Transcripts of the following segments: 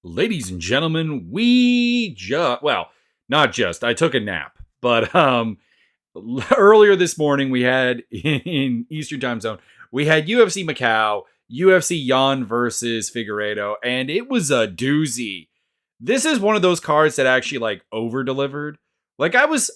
Ladies and gentlemen, not just, I took a nap, but earlier this morning we had in Eastern time zone, we had UFC Macau, UFC Jan versus Figueiredo, and it was a doozy. This is one of those cards that actually like over delivered. Like I was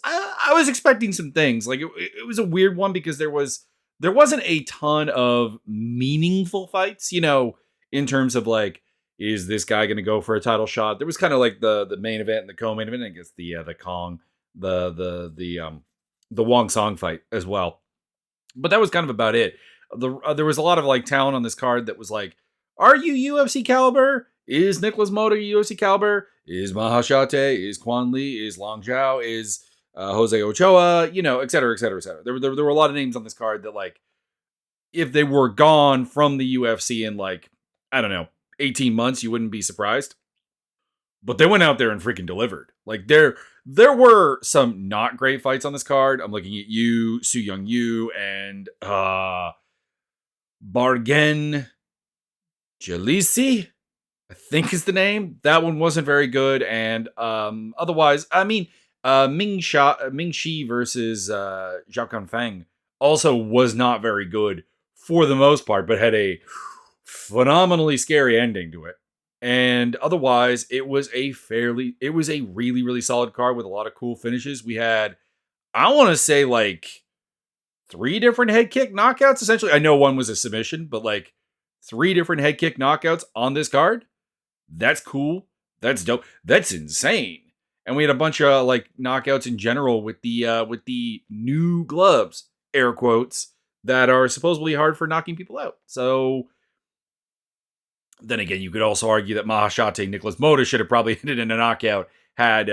expecting some things. Like it was a weird one because there wasn't a ton of meaningful fights, in terms of like, is this guy going to go for a title shot? There was kind of like the main event and the co-main event. I guess the Kong, the Wong Song fight as well. But that was kind of about it. There was a lot of like talent on this card that was like, are you UFC caliber? Is Nicholas Motta UFC caliber? Is Mahashate? Is Quan Lee? Is Long Zhao? Is Jose Ochoa? Et cetera, et cetera, et cetera. There were a lot of names on this card that like, if they were gone from the UFC in like, I don't know, 18 months, you wouldn't be surprised. But they went out there and freaking delivered. Like there were some not great fights on this card. I'm looking at you, Su Young Yu, and Bargen Jalisi, I think is the name. That one wasn't very good. And otherwise, I mean, Ming Shi versus Zhao Kanfeng also was not very good for the most part, but had a phenomenally scary ending to it. And otherwise, it was a really, really solid card with a lot of cool finishes. We had, I want to say, like 3 different head kick knockouts. Essentially, I know one was a submission, but like 3 different head kick knockouts on this card. That's cool. That's dope. That's insane. And we had a bunch of like knockouts in general with the new gloves, air quotes, that are supposedly hard for knocking people out. So then again, you could also argue that Mahashate Nicholas Motta should have probably ended in a knockout had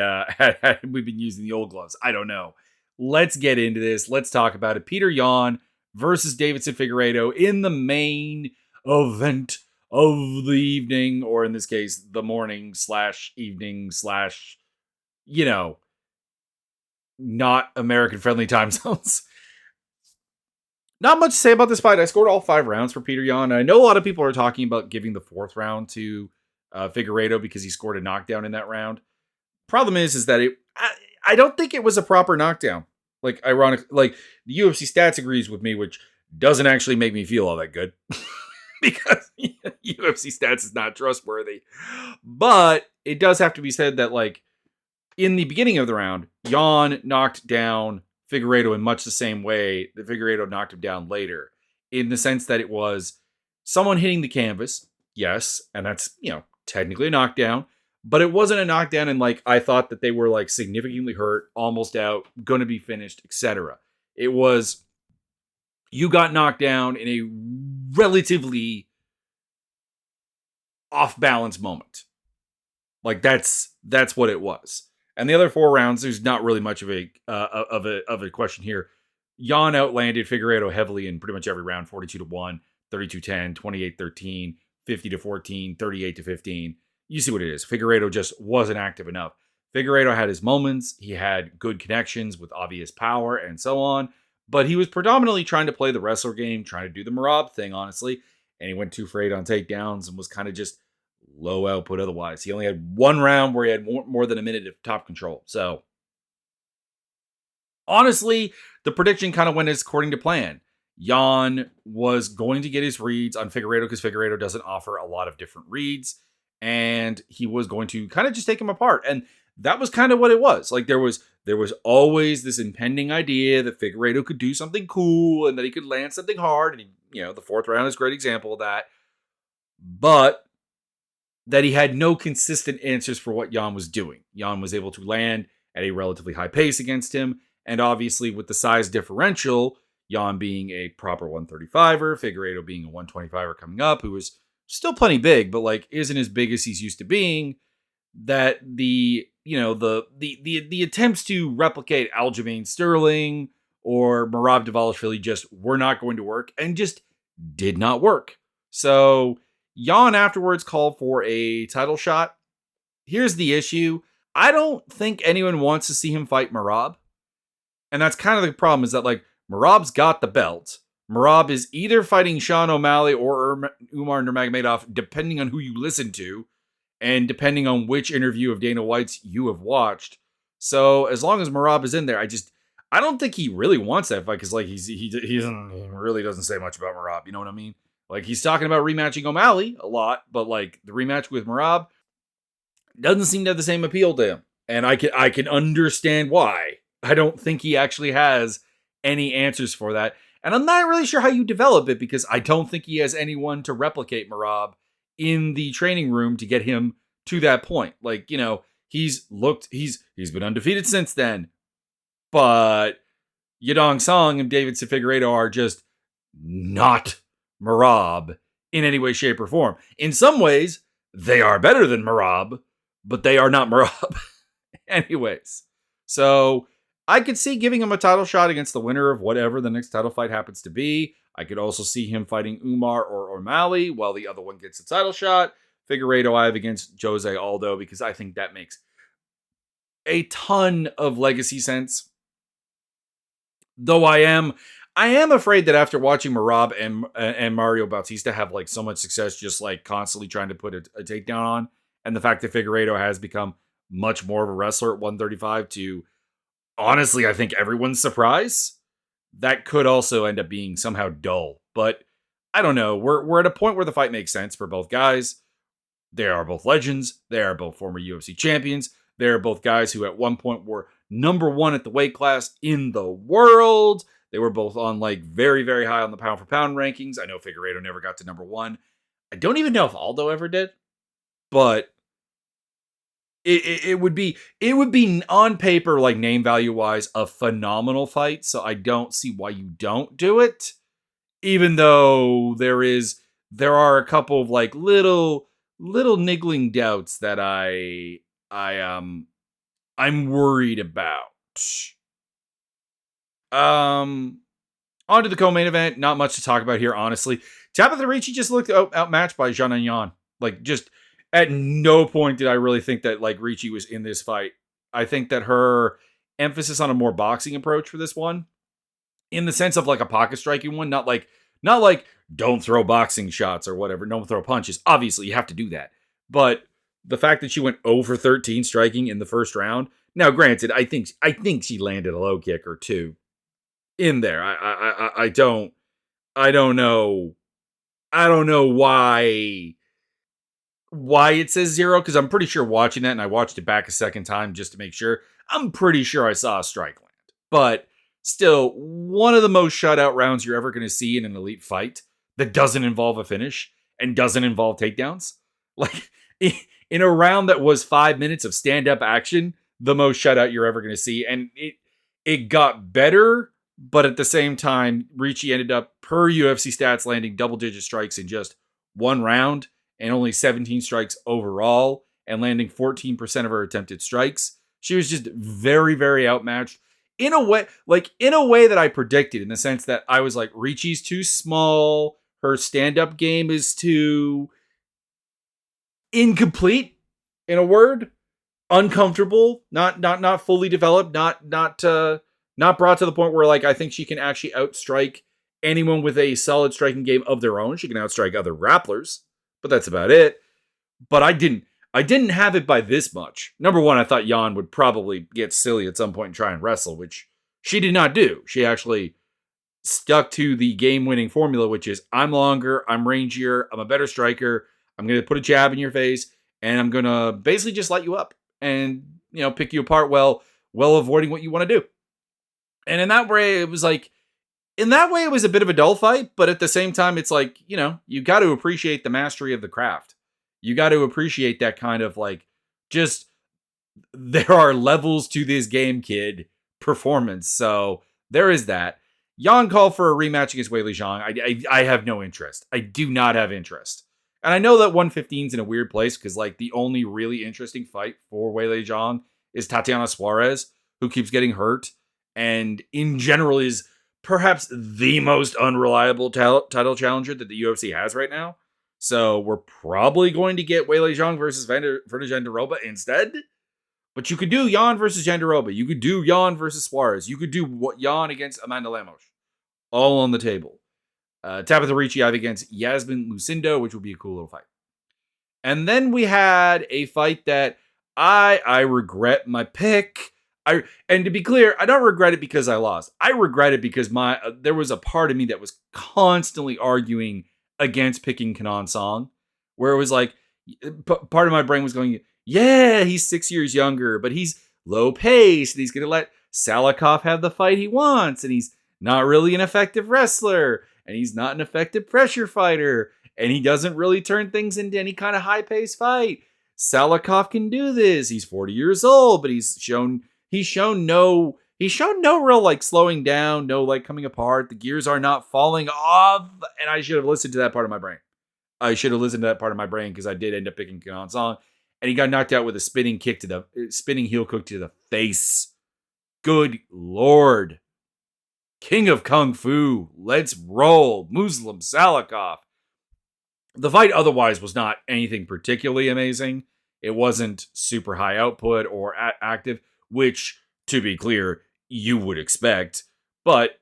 we been using the old gloves. I don't know. Let's get into this. Let's talk about it. Peter Yan versus Deiveson Figueiredo in the main event of the evening, or in this case, the morning / evening / not American friendly time zones. Not much to say about this fight. I scored all 5 rounds for Peter Yan. I know a lot of people are talking about giving the 4th round to Figueiredo because he scored a knockdown in that round. Problem is that I don't think it was a proper knockdown. Like, ironic, like the UFC stats agrees with me, which doesn't actually make me feel all that good because UFC stats is not trustworthy. But it does have to be said that, like, in the beginning of the round, Yan knocked down Figueiredo in much the same way that Figueiredo knocked him down later, in the sense that it was someone hitting the canvas, yes, and that's, technically a knockdown, but it wasn't a knockdown and like, I thought that they were like significantly hurt, almost out, gonna be finished, etc. It was, you got knocked down in a relatively off-balance moment. Like that's what it was. And the other 4 rounds, there's not really much of a question here. Yan outlanded Figueiredo heavily in pretty much every round: 42-1, 32-10, 28-13, 50-14, 38-15. You see what it is. Figueiredo just wasn't active enough. Figueiredo had his moments. He had good connections with obvious power and so on. But he was predominantly trying to play the wrestler game, trying to do the Merab thing, honestly. And he went 2 for 8 on takedowns and was kind of just low output otherwise. He only had 1 round where he had more than a minute of top control. So, honestly, the prediction kind of went as according to plan. Yan was going to get his reads on Figueiredo because Figueiredo doesn't offer a lot of different reads. And he was going to kind of just take him apart. And that was kind of what it was. Like, there was always this impending idea that Figueiredo could do something cool and that he could land something hard. And, the 4th round is a great example of that. But that he had no consistent answers for what Yan was doing. Yan was able to land at a relatively high pace against him, and obviously with the size differential, Yan being a proper 135er, Figueiredo being a 125er coming up, who was still plenty big, but like isn't as big as he's used to being, that the attempts to replicate Aljamain Sterling or Merab Dvalishvili just were not going to work, and just did not work. So Yan afterwards called for a title shot. Here's the issue. I don't think anyone wants to see him fight Merab. And that's kind of the problem, is that like Merab's got the belt. Merab is either fighting Sean O'Malley or Umar Nurmagomedov, depending on who you listen to. and depending on which interview of Dana White's you have watched. So as long as Merab is in there, I don't think he really wants that fight because like he really doesn't say much about Merab. You know what I mean? Like he's talking about rematching O'Malley a lot, but like the rematch with Merab doesn't seem to have the same appeal to him, and I can understand why. I don't think he actually has any answers for that, and I'm not really sure how you develop it because I don't think he has anyone to replicate Merab in the training room to get him to that point. Like he's been undefeated since then, but Yadong Song and David Figueiredo are just not Merab in any way, shape, or form. In some ways, they are better than Merab, but they are not Merab. Anyways, so I could see giving him a title shot against the winner of whatever the next title fight happens to be. I could also see him fighting Umar or O'Malley while the other one gets a title shot. Figueiredo I have against Jose Aldo because I think that makes a ton of legacy sense. Though I am afraid that after watching Merab and Mario Bautista have like so much success, just like constantly trying to put a takedown on, and the fact that Figueiredo has become much more of a wrestler at 135 to honestly, I think everyone's surprise, that could also end up being somehow dull. But I don't know. We're at a point where the fight makes sense for both guys. They are both legends. They are both former UFC champions. They are both guys who at one point were number one at the weight class in the world. They were both on like very, very high on the pound for pound rankings. I know Figueiredo never got to number one. I don't even know if Aldo ever did, but it would be on paper, like name value wise, a phenomenal fight. So I don't see why you don't do it. Even though there are a couple of like little niggling doubts that I'm worried about. On to the co-main event. Not much to talk about here, honestly. Tabitha Ricci just looked outmatched by Zhang Yan. Like, just at no point did I really think that like Ricci was in this fight. I think that her emphasis on a more boxing approach for this one, in the sense of like a pocket striking one, not like don't throw boxing shots or whatever, don't throw punches. Obviously, you have to do that, but the fact that she went 0 for 13 striking in the first round. Now, granted, I think she landed a low kick or two in there. I don't know. I don't know why it says 0 because I'm pretty sure watching that, and I watched it back a second time just to make sure. I'm pretty sure I saw a strike land, but still, one of the most shutout rounds you're ever going to see in an elite fight that doesn't involve a finish and doesn't involve takedowns. Like in a round that was 5 minutes of stand-up action, the most shutout you're ever going to see, and it got better. But at the same time, Ricci ended up, per UFC stats, landing double-digit strikes in just one round and only 17 strikes overall, and landing 14% of her attempted strikes. She was just very, very outmatched in a way that I predicted, in the sense that I was like, Ricci's too small, her stand-up game is too incomplete, in a word, uncomfortable, not fully developed, not brought to the point where like I think she can actually outstrike anyone with a solid striking game of their own. She can outstrike other grapplers, but that's about it. But I didn't have it by this much. Number one, I thought Jan would probably get silly at some point and try and wrestle, which she did not do. She actually stuck to the game-winning formula, which is I'm longer, I'm rangier, I'm a better striker, I'm going to put a jab in your face, and I'm going to basically just light you up and, pick you apart well avoiding what you want to do. And in that way, it was a bit of a dull fight, but at the same time, it's like, you got to appreciate the mastery of the craft. You got to appreciate that kind of like, just, there are levels to this game, kid, performance. So there is that. Jan called for a rematch against Weili Zhang. I have no interest. I do not have interest. And I know that 115 is in a weird place because like the only really interesting fight for Weili Zhang is Tatiana Suarez, who keeps getting hurt and in general is perhaps the most unreliable title challenger that the UFC has right now. So we're probably going to get Weili Zhang versus Virna Jandiroba instead. But you could do Jan versus Jandiroba. You could do Jan versus Suarez. You could do Jan against Amanda Lemos. All on the table. Tabitha Ricci I have against Yasmin Lucindo, which would be a cool little fight. And then we had a fight that I regret my pick. And to be clear, I don't regret it because I lost. I regret it because there was a part of me that was constantly arguing against picking Kanan Song, where it was like part of my brain was going, yeah, he's 6 years younger, but he's low pace and he's going to let Salikov have the fight he wants, and he's not really an effective wrestler, and he's not an effective pressure fighter, and he doesn't really turn things into any kind of high-paced fight. Salikov can do this. He's 40 years old, but he's shown no real like slowing down, no like coming apart. The gears are not falling off, and I should have listened to that part of my brain. I should have listened to that part of my brain because I did end up picking Kanan Song, and he got knocked out with a spinning heel hook to the face. Good Lord. King of Kung Fu. Let's roll. Muslim Salikov. The fight otherwise was not anything particularly amazing. It wasn't super high output or active, which, to be clear, you would expect. But,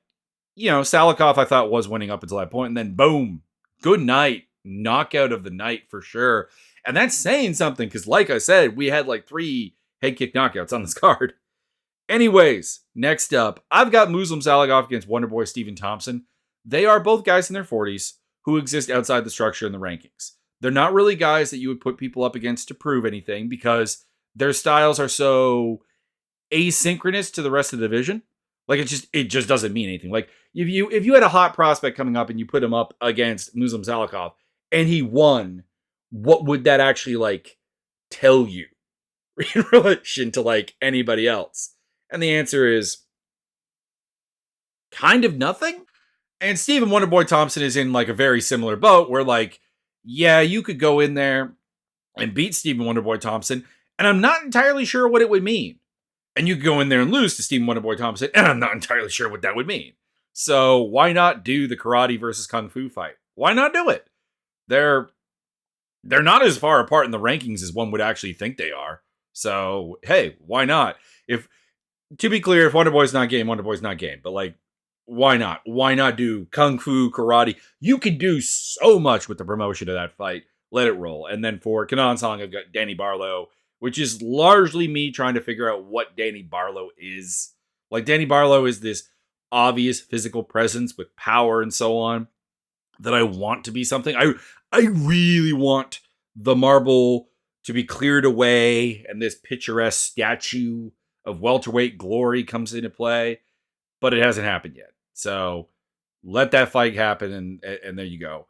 Salikov I thought was winning up until that point, and then boom, good night. Knockout of the night for sure. And that's saying something because, like I said, we had like 3 head kick knockouts on this card. Anyways, next up, I've got Muslim Salikov against Wonderboy Stephen Thompson. They are both guys in their 40s who exist outside the structure and the rankings. They're not really guys that you would put people up against to prove anything because their styles are so asynchronous to the rest of the division. Like it just doesn't mean anything. Like if you had a hot prospect coming up and you put him up against Muslim Salikov and he won, what would that actually like tell you in relation to like anybody else? And the answer is kind of nothing. And Stephen Wonderboy Thompson is in like a very similar boat where like, yeah, you could go in there and beat Stephen Wonderboy Thompson, and I'm not entirely sure what it would mean. And you could go in there and lose to Stephen Wonderboy Thompson, and I'm not entirely sure what that would mean. So why not do the karate versus kung fu fight? Why not do it? They're not as far apart in the rankings as one would actually think they are. So hey, why not? To be clear, if Wonderboy's not game, Wonderboy's not game. But like, why not? Why not do kung fu, karate? You can do so much with the promotion of that fight. Let it roll. And then for Kanan Song, I've got Danny Barlow, which is largely me trying to figure out what Danny Barlow is. Like, Danny Barlow is this obvious physical presence with power and so on that I want to be something. I really want the marble to be cleared away and this picturesque statue of welterweight glory comes into play, but it hasn't happened yet. So let that fight happen, and there you go.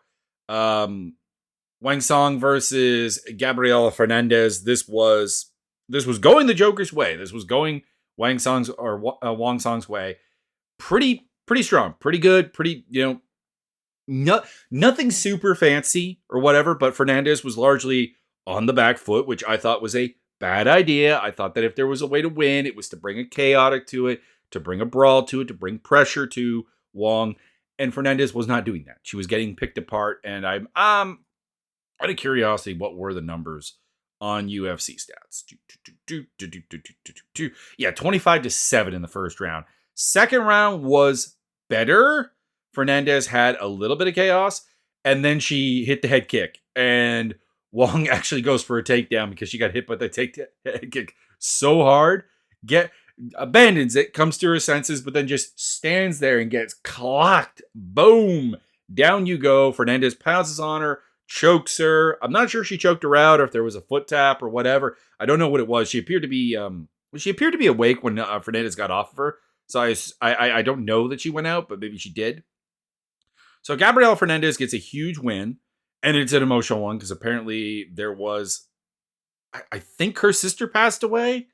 Wang Song versus Gabriela Fernandez. This was going the Joker's way. This was going Wang Song's or Wang Song's way. Pretty strong, pretty good, pretty nothing super fancy or whatever. But Fernandez was largely on the back foot, which I thought was a bad idea. I thought that if there was a way to win, it was to bring a chaotic to it, to bring a brawl to it, to bring pressure to Wong. And Fernandez was not doing that. She was getting picked apart. And I'm out of curiosity, what were the numbers on UFC stats? Yeah, 25-7 in the first round. Second round was better. Fernandez had a little bit of chaos, and then she hit the head kick. And Wong actually goes for a takedown because she got hit by the head kick so hard. Abandons it, comes to her senses, but then just stands there and gets clocked. Boom. Down you go. Fernandez pounces on her, chokes her. I'm not sure if she choked her out or if there was a foot tap or whatever. I don't know what it was. She appeared to be awake when Fernandez got off of her. So I don't know that she went out, but maybe she did. So Gabriela Fernandez gets a huge win, and it's an emotional one because apparently there was, I think her sister passed away.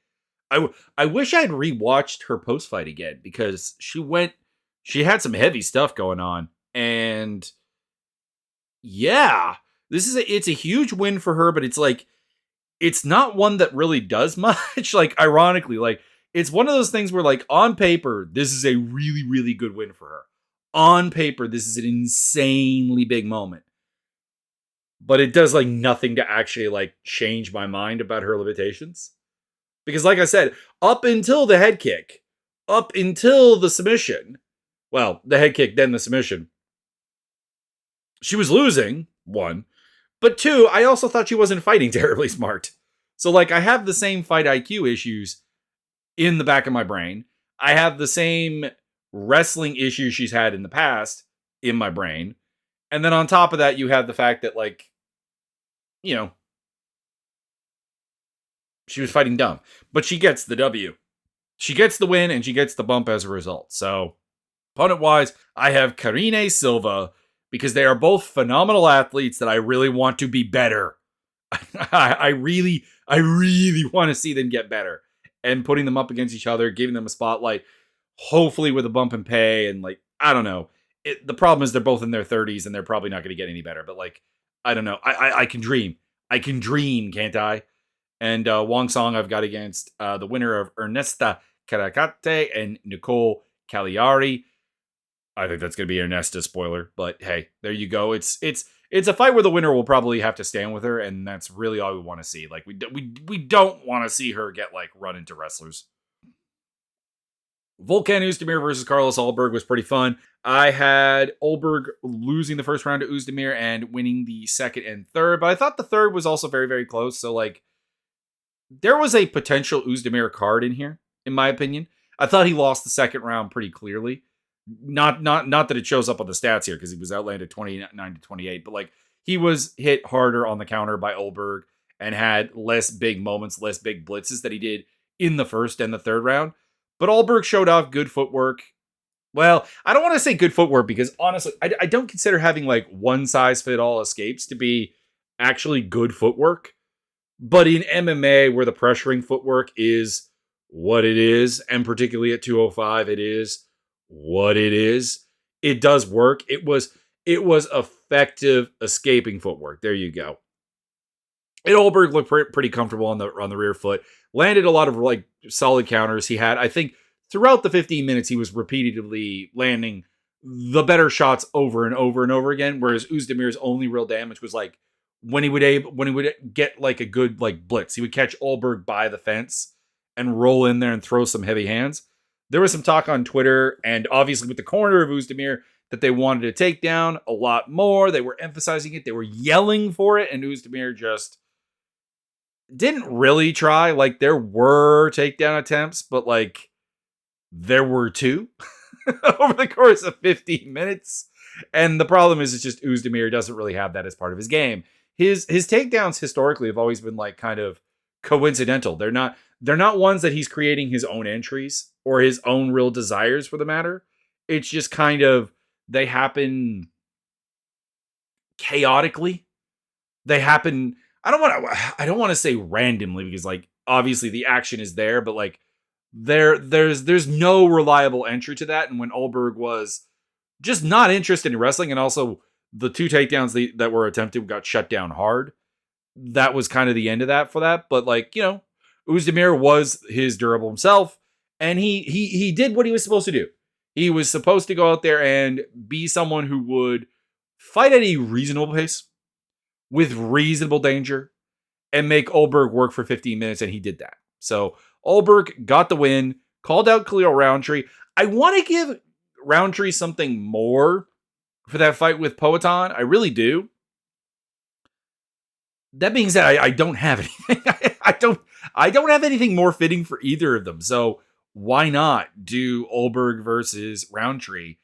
I wish I'd rewatched her post-fight again because she had some heavy stuff going on. And yeah, it's a huge win for her, but it's like, it's not one that really does much. Like, ironically, like, it's one of those things where, like, on paper, this is a really, really good win for her. On paper, this is an insanely big moment. But it does, like, nothing to actually, like, change my mind about her limitations. Because, like I said, up until the head kick, up until the submission, well, the head kick, then the submission, she was losing, one, But two, I also thought she wasn't fighting terribly smart. So like I have the same fight IQ issues in the back of my brain. I have the same wrestling issues she's had in the past in my brain. And then on top of that, you have the fact that like, you know, she was fighting dumb. But she gets the W. She gets the win and she gets the bump as a result. So opponent wise, I have Karine Silva because they are both phenomenal athletes that I really want to be better. I really want to see them get better and putting them up against each other, giving them a spotlight, hopefully with a bump in pay. And like, I don't know. The problem is they're both in their 30s and they're probably not going to get any better. But like, I don't know. I can dream. I can dream, can't I? And Wong Song I've got against the winner of Ernesta Caracate and Nicole Cagliari. I think that's going to be Ernesta spoiler, but hey, there you go. It's a fight where the winner will probably have to stand with her, and that's really all we want to see. Like we don't want to see her get like run into wrestlers. Volkan Oezdemir versus Carlos Ulberg was pretty fun. I had Ulberg losing the first round to Oezdemir and winning the second and third, but I thought the third was also very, very close. So like there was a potential Oezdemir card in here, in my opinion. I thought he lost the second round pretty clearly. Not that it shows up on the stats here because he was outlanded 29 to 28, but like he was hit harder on the counter by Ulberg and had less big moments, less big blitzes that he did in the first and the third round. But Ulberg showed off good footwork. Well, I don't want to say good footwork because honestly, I don't consider having like one size fit all escapes to be actually good footwork. But in MMA, where the pressuring footwork is what it is, and particularly at 205, it is what it is. It does work. It was effective escaping footwork. There you go. And Ulberg looked pretty comfortable on the rear foot. Landed a lot of like solid counters. He had, I think, throughout the 15 minutes, he was repeatedly landing the better shots over and over and over again. Whereas Oezdemir's only real damage was like when he would get like a good like blitz. He would catch Ulberg by the fence and roll in there and throw some heavy hands. There was some talk on Twitter and obviously with the corner of Oezdemir that they wanted to take down a lot more. They were emphasizing it. They were yelling for it. And Oezdemir just didn't really try. Like there were takedown attempts, but like there were two over the course of 15 minutes. And the problem is it's just Oezdemir doesn't really have that as part of his game. His takedowns historically have always been like kind of coincidental. They're not ones that he's creating his own entries or his own real desires for the matter. It's just kind of they happen chaotically. They happen. I don't want to say randomly because like obviously the action is there, but like there's no reliable entry to that. And when Ulberg was just not interested in wrestling, and also the two takedowns that were attempted got shut down hard, that was kind of the end of that for that. But like, you know, Oezdemir was his durable himself, and he did what he was supposed to do. He was supposed to go out there and be someone who would fight at a reasonable pace with reasonable danger and make Ulberg work for 15 minutes, and he did that. So Ulberg got the win, called out Khalil Roundtree. I want to give Roundtree something more for that fight with Poatan. I really do. That being said, I don't have anything. I don't have anything more fitting for either of them. So why not do Ulberg versus Roundtree?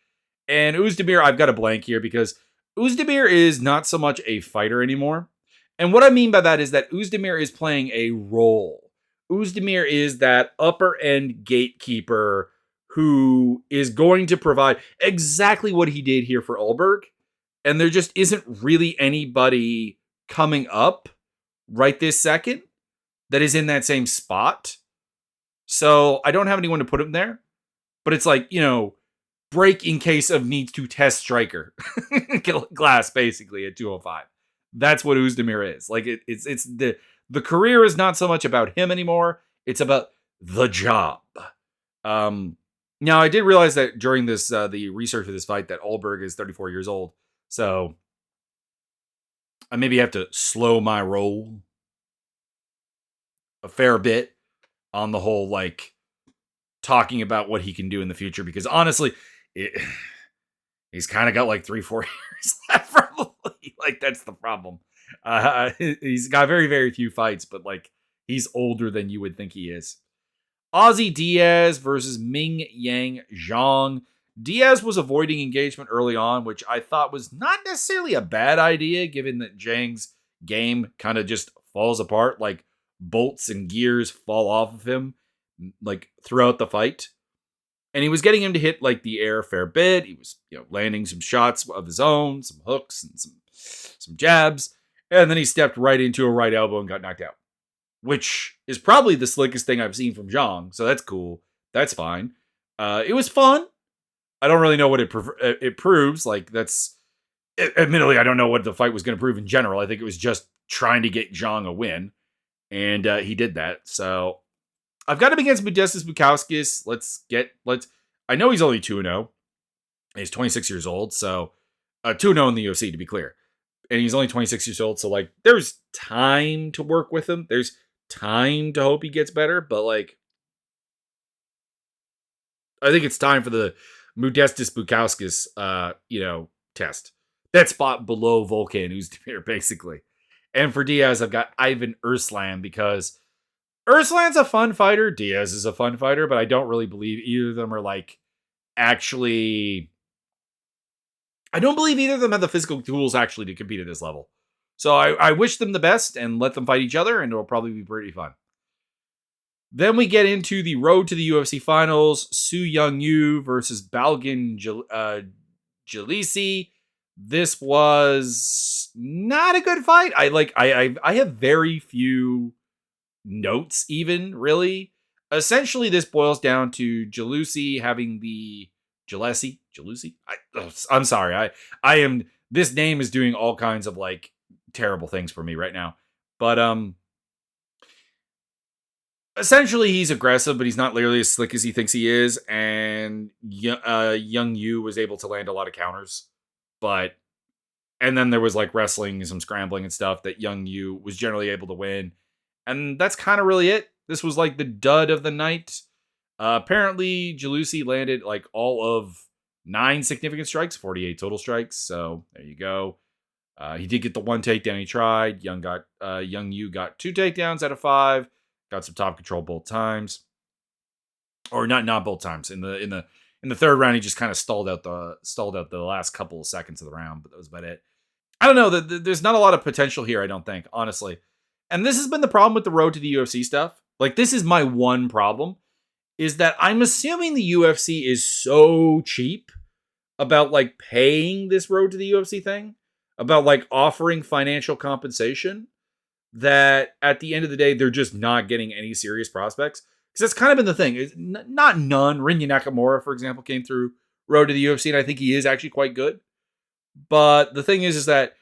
And Oezdemir, I've got a blank here because Oezdemir is not so much a fighter anymore. And what I mean by that is that Oezdemir is playing a role. Oezdemir is that upper end gatekeeper who is going to provide exactly what he did here for Ulberg. And there just isn't really anybody coming up right this second that is in that same spot. So I don't have anyone to put him there. But it's like, you know, break in case of needs to test striker glass basically at 205. That's what Oezdemir is. Like it's the career is not so much about him anymore. It's about the job. Now I did realize that during this the research for this fight that Ulberg is 34 years old. So I maybe have to slow my roll a fair bit on the whole like talking about what he can do in the future because honestly he's kind of got like 3-4 years left probably. Like that's the problem. He's got very, very few fights, but like he's older than you would think he is. Ozzy Diaz versus Ming Yang Zhang. Diaz was avoiding engagement early on, which I thought was not necessarily a bad idea, given that Zhang's game kind of just falls apart, like bolts and gears fall off of him, like throughout the fight. And he was getting him to hit like the air a fair bit. He was, landing some shots of his own, some hooks and some jabs, and then he stepped right into a right elbow and got knocked out, which is probably the slickest thing I've seen from Zhang. So that's cool. That's fine. It was fun. I don't really know what it proves. Like admittedly, I don't know what the fight was going to prove in general. I think it was just trying to get Zhang a win, and he did that. So I've got him against Modestas Bukauskas. I know he's only 2-0. He's 26 years old, so 2-0 in the UFC, to be clear. And he's only 26 years old, so like there's time to work with him. There's time to hope he gets better, but like I think it's time for the Modestas Bukauskas test. That spot below Volkan Oezdemir, basically. And for Diaz, I've got Ivan Erslan because Erslan's a fun fighter. Diaz is a fun fighter, but I don't really believe either of them are like actually. I don't believe either of them have the physical tools actually to compete at this level. So I wish them the best and let them fight each other, and it'll probably be pretty fun. Then we get into the road to the UFC finals: Su Young Yu versus Balgin Jalisi. This was not a good fight. I have very few notes, even really. Essentially, this boils down to Jalisi having the Jalesi. I'm sorry. I am. This name is doing all kinds of like terrible things for me right now. But essentially, he's aggressive, but he's not nearly as slick as he thinks he is. And Young Yu was able to land a lot of counters, and then there was like wrestling and some scrambling and stuff that Young Yu was generally able to win. And that's kind of really it. This was like the dud of the night. Apparently, Jalisi landed like all of 9 significant strikes, 48 total strikes. So there you go. He did get the 1 takedown he tried. Young Yu got 2 takedowns out of 5. Got some top control both times, or not both times. In the third round, he just kind of stalled out the last couple of seconds of the round, but that was about it. I don't know. There's not a lot of potential here, I don't think, honestly. And this has been the problem with the road to the UFC stuff. Like, this is my one problem, is that I'm assuming the UFC is so cheap about, like, paying this road to the UFC thing, about, like, offering financial compensation, that at the end of the day, they're just not getting any serious prospects. Because that's kind of been the thing. It's not none. Rinya Nakamura, for example, came through road to the UFC, and I think he is actually quite good. But the thing is that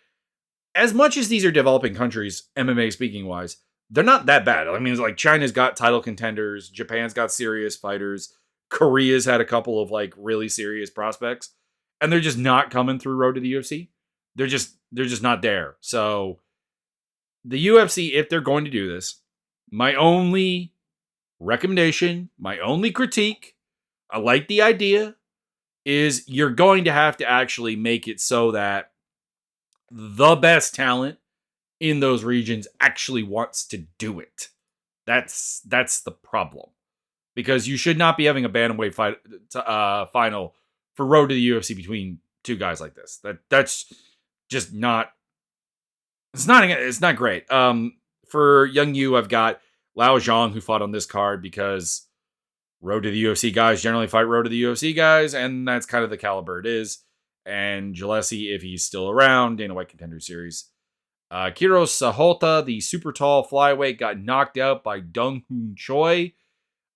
as much as these are developing countries, MMA speaking wise, they're not that bad. I mean, it's like China's got title contenders, Japan's got serious fighters, Korea's had a couple of like really serious prospects, and they're just not coming through road to the UFC. They're just not there. So the UFC, if they're going to do this, my only recommendation, my only critique, I like the idea, is you're going to have to actually make it so that the best talent in those regions actually wants to do it. That's the problem. Because you should not be having a bantamweight fight final for road to the UFC between two guys like this. That's just not. It's not great. For Young Yu, I've got Lao Zhang, who fought on this card because road to the UFC guys generally fight road to the UFC guys, and that's kind of the caliber it is. And Jalesi, if he's still around, Dana White Contender Series. Kiro Sahota, the super tall flyweight, got knocked out by Dong Hoon Choi.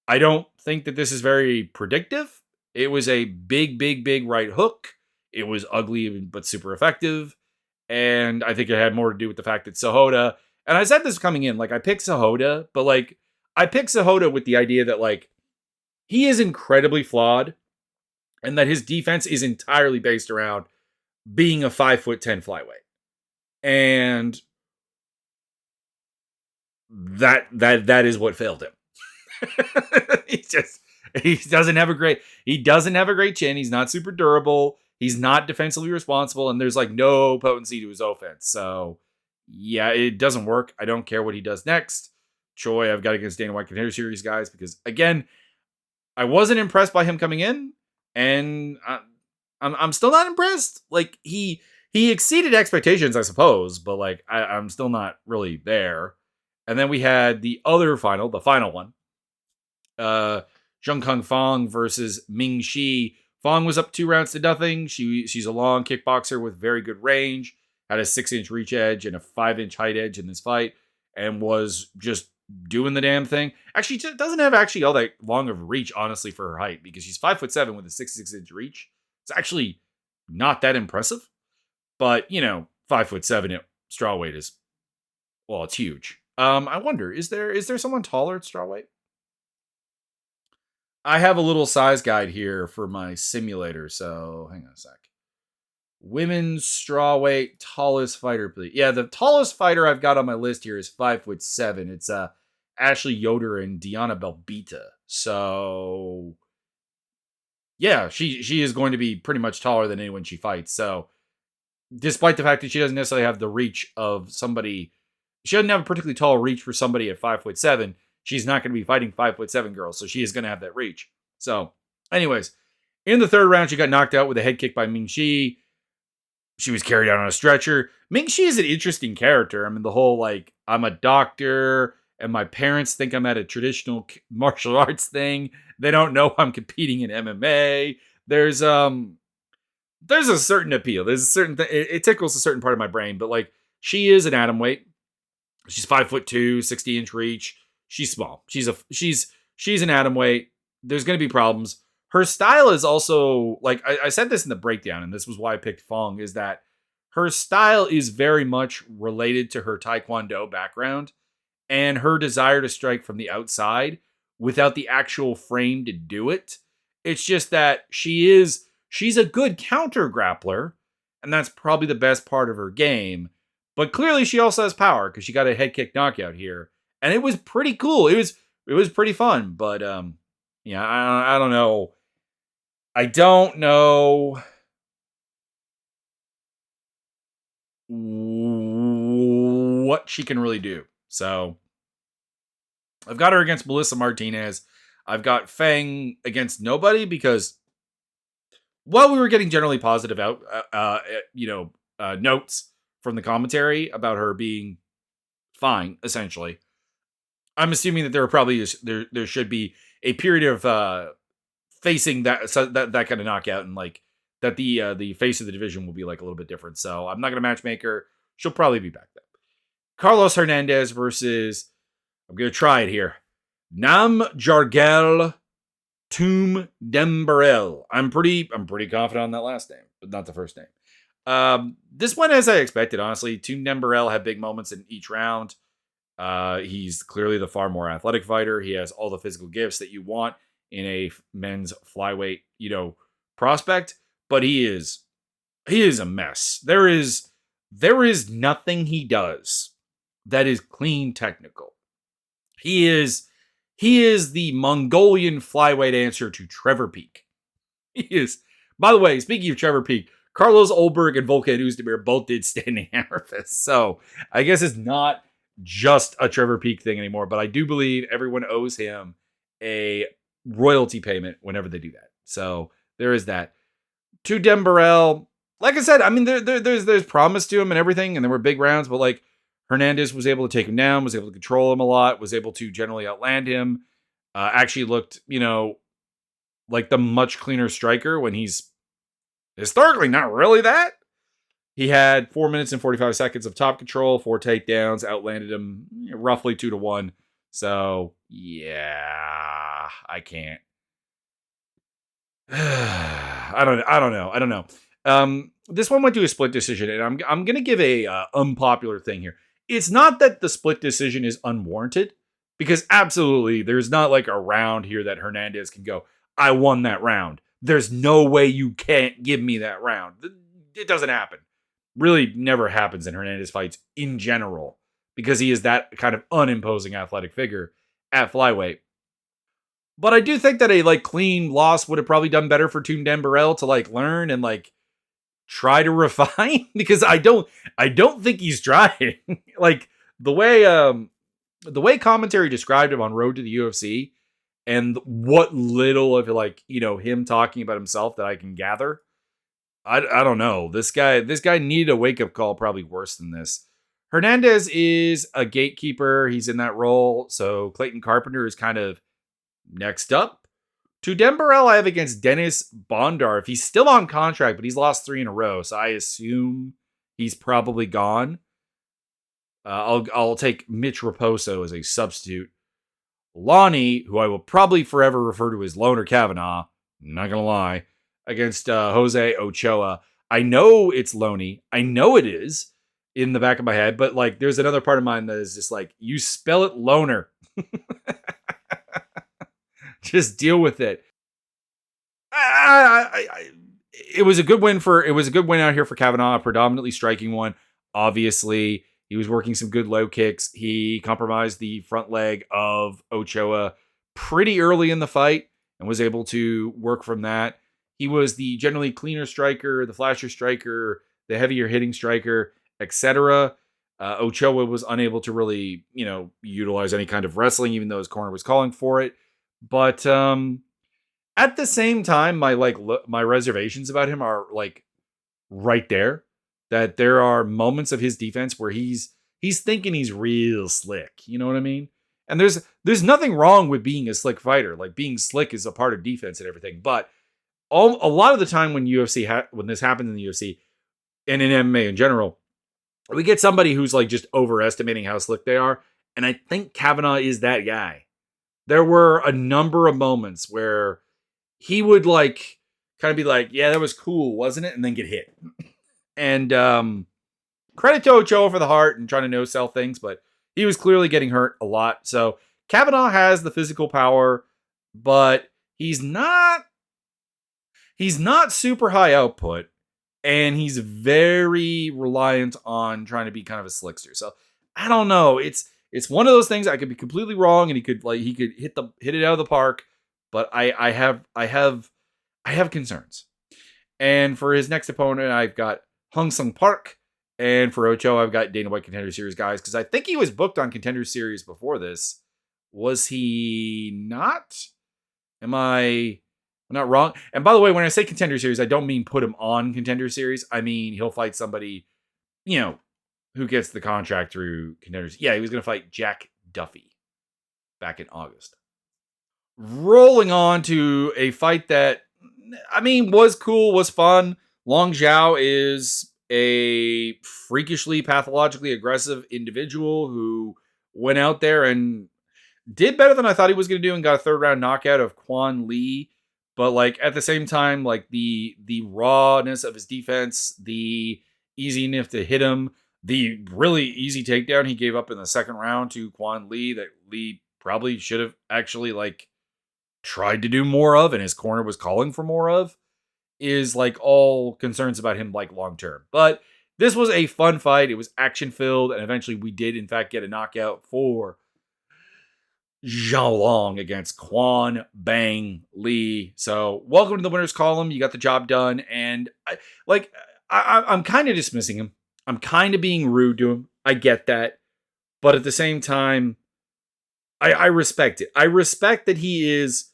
I don't think that this is very predictive. It was a big right hook. It was ugly but super effective. And I think it had more to do with the fact that Sahota, and I said this coming in, like I picked Sahota, but like I picked Sahota with the idea that like he is incredibly flawed and that his defense is entirely based around being a 5'10" flyweight. And that is what failed him. He doesn't have a great chin. He's not super durable. He's not defensively responsible, and there's like no potency to his offense. So yeah, it doesn't work. I don't care what he does next. Choi, I've got against Dana White Contender Series guys because again, I wasn't impressed by him coming in, and I'm still not impressed. Like he exceeded expectations, I suppose, but like I'm still not really there. And then we had the final one, uh, Jung Kung Fong versus Ming Shi. Fong was up 2 rounds to nothing. She's a long kickboxer with very good range, had a 6-inch reach edge and a 5-inch height edge in this fight, and was just doing the damn thing. Actually, she doesn't have actually all that long of reach, honestly, for her height, because she's 5'7" with a 6'6" reach. It's actually not that impressive, but 5'7" at strawweight is, well, it's huge. I wonder, is there someone taller at strawweight? I have a little size guide here for my simulator, so hang on a sec. Women's strawweight tallest fighter, please. Yeah, the tallest fighter I've got on my list here is 5'7". It's Ashley Yoder and Diana Belbita. So yeah, she is going to be pretty much taller than anyone she fights. So despite the fact that she doesn't necessarily have the reach of somebody, she doesn't have a particularly tall reach for somebody at 5'7". She's not going to be fighting 5'7" girls, so she is going to have that reach. So, anyways, in the third round, she got knocked out with a head kick by Ming Shi. She was carried out on a stretcher. Ming Shi is an interesting character. I mean, the whole like, I'm a doctor and my parents think I'm at a traditional martial arts thing. They don't know I'm competing in MMA. There's a certain appeal. There's a certain it tickles a certain part of my brain, but like she is an atom weight. She's 5'2", 60-inch reach. She's small. She's an atom weight. There's going to be problems. Her style is also like I said this in the breakdown, and this was why I picked Fong. Is that her style is very much related to her Taekwondo background and her desire to strike from the outside without the actual frame to do it. It's just that she's a good counter grappler, and that's probably the best part of her game. But clearly she also has power because she got a head kick knockout here. And it was pretty cool. It was pretty fun. But yeah, I don't know. I don't know what she can really do. So I've got her against Melissa Martinez. I've got Fang against nobody because while we were getting generally positive notes from the commentary about her being fine, essentially, I'm assuming that there should be a period of facing that kind of knockout, and like that the face of the division will be like a little bit different. So I'm not gonna matchmake her. She'll probably be back then. Carlos Hernandez versus, I'm gonna try it here, Nam Jargel Toom Dembarel. I'm pretty confident on that last name, but not the first name. This one, as I expected, honestly. Toom Dembarel had big moments in each round. He's clearly the far more athletic fighter. He has all the physical gifts that you want in a men's flyweight, prospect, but he is a mess. There is nothing he does that is clean technical. He is the Mongolian flyweight answer to Trevor Peek. He is. By the way, speaking of Trevor Peek, Carlos Olberg and Volkan Oezdemir both did standing hammer fists. So I guess it's not just a Trevor Peek thing anymore, but I do believe everyone owes him a royalty payment whenever they do that. So there is that. To Dembarel, like I said, I mean, there's promise to him and everything, and there were big rounds, but like Hernandez was able to take him down, was able to control him a lot, was able to generally outland him. Actually looked, like the much cleaner striker when he's historically not really that. He had 4 minutes and 45 seconds of top control, 4 takedowns, outlanded him roughly 2-1. So yeah, I can't. I don't know. This one went to a split decision, and I'm gonna give a unpopular thing here. It's not that the split decision is unwarranted, because absolutely there's not like a round here that Hernandez can go, I won that round. There's no way you can't give me that round. It doesn't happen. Really never happens in Hernandez fights in general, because he is that kind of unimposing athletic figure at flyweight. But I do think that a like clean loss would have probably done better for Toom Dembarel to like learn and like try to refine because I don't think he's trying. Like the way commentary described him on Road to the UFC and what little of like, him talking about himself that I can gather. I don't know. This guy needed a wake-up call probably worse than this. Hernandez is a gatekeeper. He's in that role. So Clayton Carpenter is kind of next up. To Dembarel, I have against Dennis Bondar. If he's still on contract, but he's lost 3 in a row, so I assume he's probably gone. I'll take Mitch Raposo as a substitute. Lonnie, who I will probably forever refer to as Loner Kavanaugh, not gonna lie, against Jose Ochoa. I know it's Loney. I know it is in the back of my head, but like there's another part of mine that is just like, you spell it Loner. Just deal with it. It was a good win out here for Kavanaugh, a predominantly striking one. Obviously, he was working some good low kicks. He compromised the front leg of Ochoa pretty early in the fight and was able to work from that. He was the generally cleaner striker, the flasher striker, the heavier hitting striker, etc. Ochoa was unable to really, utilize any kind of wrestling, even though his corner was calling for it. But at the same time, my reservations about him are like right there. That there are moments of his defense where he's thinking he's real slick. You know what I mean? And there's nothing wrong with being a slick fighter. Like being slick is a part of defense and everything. But a lot of the time when when this happens in the UFC and in MMA in general, we get somebody who's like just overestimating how slick they are. And I think Kavanaugh is that guy. There were a number of moments where he would like kind of be like, yeah, that was cool, wasn't it? And then get hit. And credit to Ochoa for the heart and trying to no-sell things, but he was clearly getting hurt a lot. So Kavanaugh has the physical power, but he's not super high output, and he's very reliant on trying to be kind of a slickster. So I don't know. It's one of those things. I could be completely wrong, and he could hit it out of the park, but I have concerns. And for his next opponent, I've got Hung Sung Park. And for Ochoa, I've got Dana White Contender Series guys, because I think he was booked on Contender Series before this. Was he not? Am I not wrong? And by the way, when I say Contender Series, I don't mean put him on Contender Series. I mean he'll fight somebody, who gets the contract through Contenders. Yeah, he was going to fight Jack Duffy back in August. Rolling on to a fight that, was cool, was fun. Long Zhao is a freakishly, pathologically aggressive individual who went out there and did better than I thought he was going to do and got a 3rd round knockout of Quan Lee. But like at the same time, like the rawness of his defense, the easiness to hit him, the really easy takedown he gave up in the 2nd round to Quan Lee that Lee probably should have actually like tried to do more of and his corner was calling for more of, is like all concerns about him like long term. But this was a fun fight. It was action filled, and eventually we did in fact get a knockout for Zhao Long against Quan Bang Lee. So welcome to the winner's column. You got the job done, and I'm kind of dismissing him. I'm kind of being rude to him. I get that, but at the same time, I respect it. I respect that he is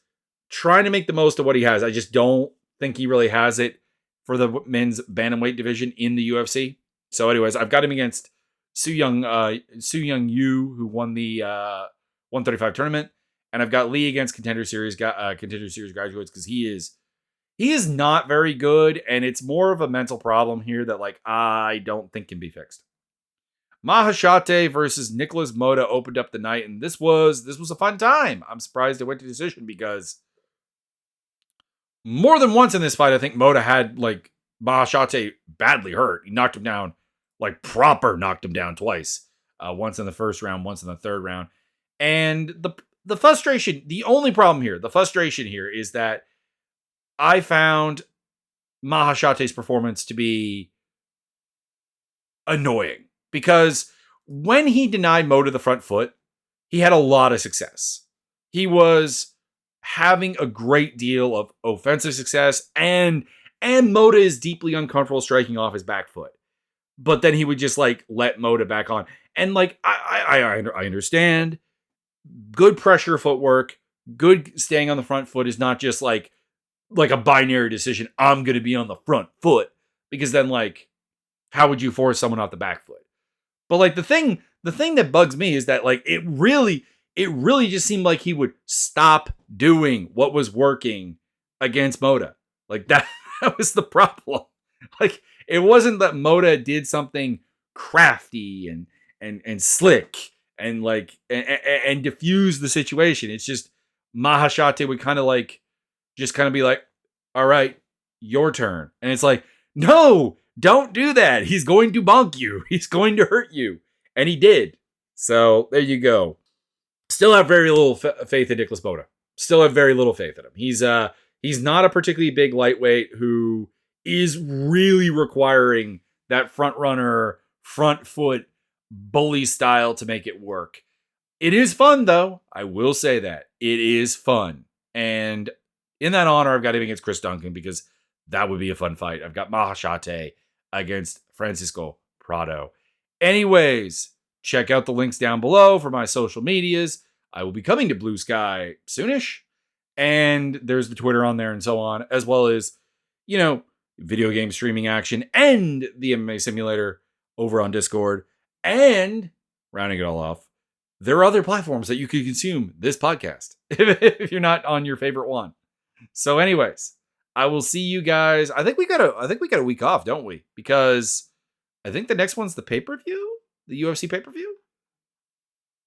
trying to make the most of what he has. I just don't think he really has it for the men's bantamweight division in the UFC. So anyways, I've got him against Su Young Yu, who won the 135 tournament, and I've got Lee against Contender Series graduates, because he is not very good, and it's more of a mental problem here that like I don't think can be fixed. Mahashate versus Nicholas Moda opened up the night, and this was a fun time. I'm surprised it went to decision, because more than once in this fight, I think Moda had like Mahashate badly hurt. He knocked him down, like proper knocked him down twice. Once in the 1st round, once in the 3rd round. And the frustration, the only problem here, the frustration here is that I found Mahashate's performance to be annoying, because when he denied Moda the front foot, he had a lot of success. He was having a great deal of offensive success, and And Moda is deeply uncomfortable striking off his back foot. But then he would just like let Moda back on. And like, I understand good pressure footwork, good staying on the front foot is not just like a binary decision. I'm going to be on the front foot, because then like, how would you force someone off the back foot? But like the thing that bugs me is that like it really just seemed like he would stop doing what was working against Moda. Like that was the problem. Like it wasn't that Moda did something crafty and slick and like and diffuse the situation. It's just Mahashate would kind of like just kind of be like, all right, your turn. And it's like, no, don't do that. He's going to bonk you. He's going to hurt you. And he did. So there you go. Still have very little faith in Nicholas Moda. Still have very little faith in him. He's not a particularly big lightweight who is really requiring that front runner, front foot, bully style to make it work. It is fun, though. I will say that. It is fun. And in that honor, I've got him against Chris Duncan because that would be a fun fight. I've got Mahashate against Francisco Prado. Anyways, check out the links down below for my social medias. I will be coming to Blue Sky soonish. And there's the Twitter on there and so on, as well as, you know, video game streaming action and the MMA simulator over on Discord. And rounding it all off, there are other platforms that you can consume this podcast if you're not on your favorite one. So anyways, I will see you guys. I think we got a week off, don't we? Because I think the next one's the pay-per-view, the UFC pay-per-view.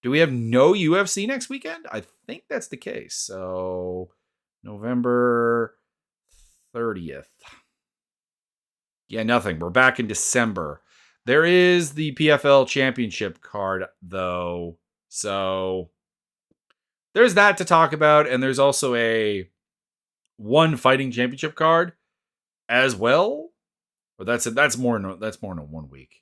Do we have no UFC next weekend? I think that's the case. So November 30th. Yeah, nothing. We're back in December. There is the PFL Championship card, though. So there's that to talk about. And there's also a One Fighting Championship card as well. Or that's more in a 1 week.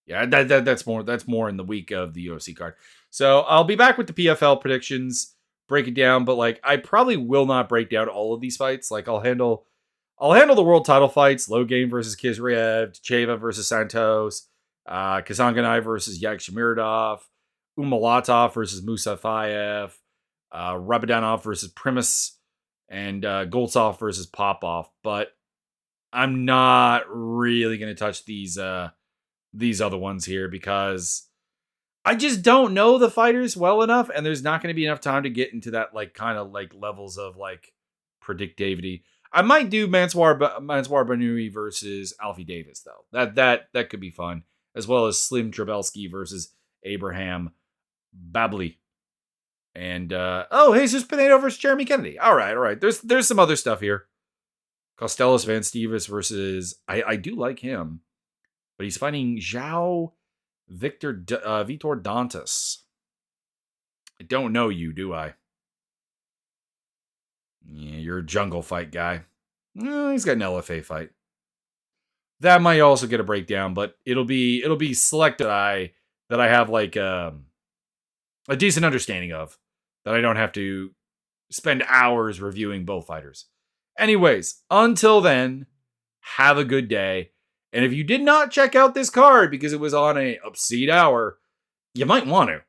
Yeah, that's more in the week of the UFC card. So I'll be back with the PFL predictions, break it down, but like I probably will not break down all of these fights. Like I'll handle the world title fights: Logan versus Kizriev, Cheva versus Santos, Kazanganai versus Yagshimuradov, Umalatov versus Musafayev, Rabadanov versus Primus, and Goltsov versus Popov. But I'm not really going to touch these other ones here because I just don't know the fighters well enough, and there's not going to be enough time to get into that like kind of like levels of like predictivity. I might do Mansour Banui versus Alfie Davis though. That could be fun, as well as Slim Trabelski versus Abraham Babli. And Jesus Pinedo versus Jeremy Kennedy. All right. There's some other stuff here. Costello Van Stevis versus I do like him, but he's fighting Vitor Dantas. I don't know you, do I? Yeah, you're a jungle fight guy. He's got an LFA fight. That might also get a breakdown, but it'll be select that I have like a decent understanding of, that I don't have to spend hours reviewing both fighters. Anyways, until then, have a good day. And if you did not check out this card because it was on a obscene hour, you might want to.